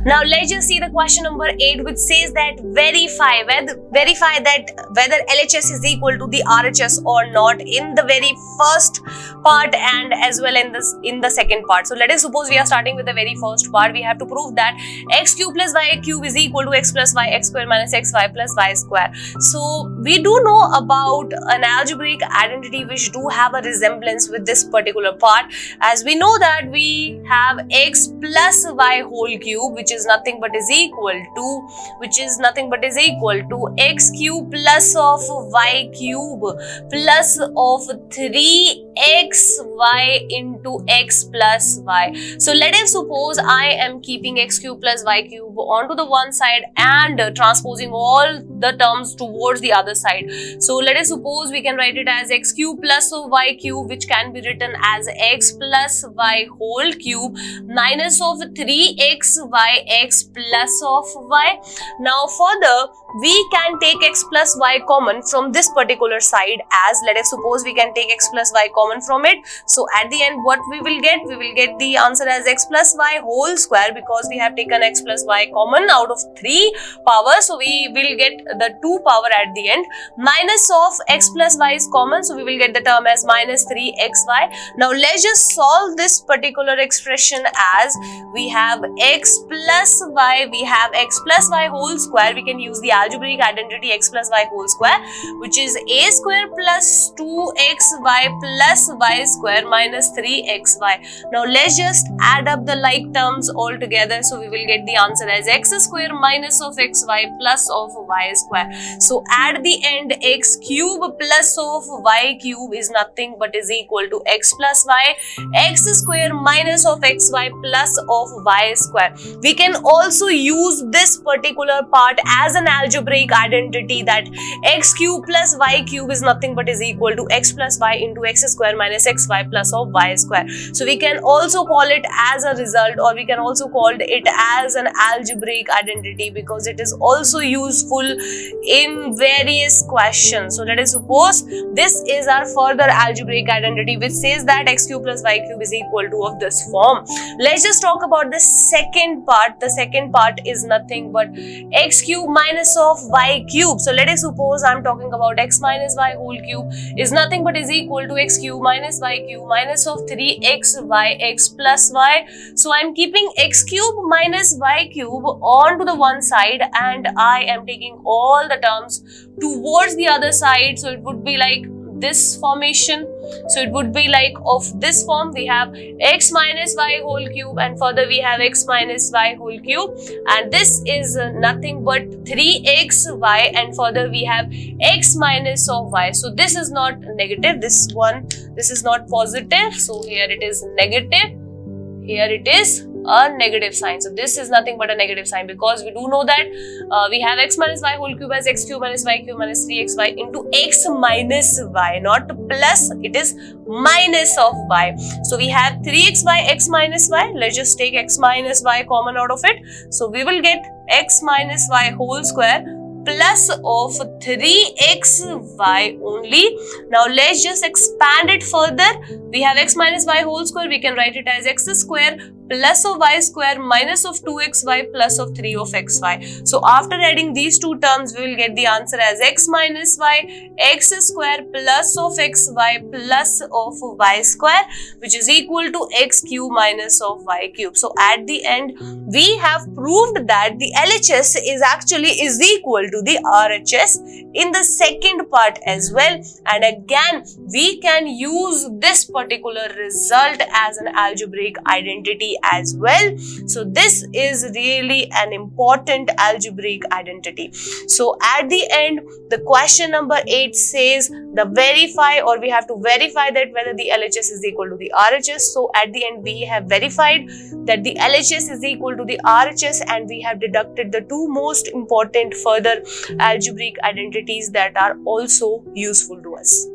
Now let's just see the question number 8, which says that verify that whether LHS is equal to the RHS or not in the very first part and as well in the second part. So let us suppose we are starting with the very first part. We have to prove that x cube plus y cube is equal to x plus y x square minus xy plus y square. So we do know about an algebraic identity which do have a resemblance with this particular part, as we know that we have x plus y whole cube, which is nothing but is equal to x cube plus of y cube plus of 3xy into x plus y. So let us suppose I am keeping x cube plus y cube onto the one side and transposing all the terms towards the other side. So let us suppose we can write it as x cube plus of y cube, which can be written as x plus y whole cube minus of 3xy x plus of y. Now further, we can take x plus y common from this particular side, as let us suppose we can take x plus y common from it. So at the end what we will get the answer as x plus y whole square, because we have taken x plus y common out of 3 power, so we will get the 2 power at the end, minus of x plus y is common, so we will get the term as minus 3xy. Now let's just solve this particular expression, as we have x plus y whole square. We can use the algebraic identity x plus y whole square, which is a square plus 2xy plus y square minus 3xy. Now let's just add up the like terms all together, so we will get the answer as x square minus of xy plus of y square. So at the end, x cube plus of y cube is nothing but is equal to x plus y, x square minus of xy plus of y square. We can also use this particular part as an algebraic identity, that x cube plus y cube is nothing but is equal to x plus y into x square minus xy plus of y square. So we can also call it as a result, or we can also call it as an algebraic identity, because it is also useful in various questions. So let us suppose this is our further algebraic identity, which says that x cube plus y cube is equal to of this form. Let's just talk about the second part. The second part is nothing but x cube minus of y cube. So let us suppose I'm talking about x minus y whole cube is nothing but is equal to x cube minus y cube minus of 3xy x plus y. So I'm keeping x cube minus y cube onto the one side and I am taking all the terms towards the other side. So it would be like this formation. So it would be like of this form. We have x minus y whole cube and further we have x minus y whole cube, and this is nothing but 3xy and further we have x minus of y. So this is not negative, this is not positive, so here it is negative, here it is a negative sign. So this is nothing but a negative sign, because we do know that we have x minus y whole cube as x cube minus y cube minus 3xy into x minus y, not plus, it is minus of y. So we have 3xy x minus y. Let's just take x minus y common out of it. So we will get x minus y whole square plus of 3xy only. Now let's just expand it further. We have x minus y whole square. We can write it as x square plus of y square minus of 2xy plus of 3 of xy. So after adding these two terms, we will get the answer as x minus y x square plus of xy plus of y square, which is equal to x cube minus of y cube. So at the end, we have proved that the LHS is equal to the RHS in the second part as well. And again, we can use this particular result as an algebraic identity as well. So this is really an important algebraic identity. So at the end, the question number 8 says the verify, or we have to verify that whether the LHS is equal to the RHS. So at the end, we have verified that the LHS is equal to the RHS, and we have deducted the two most important further algebraic identities that are also useful to us.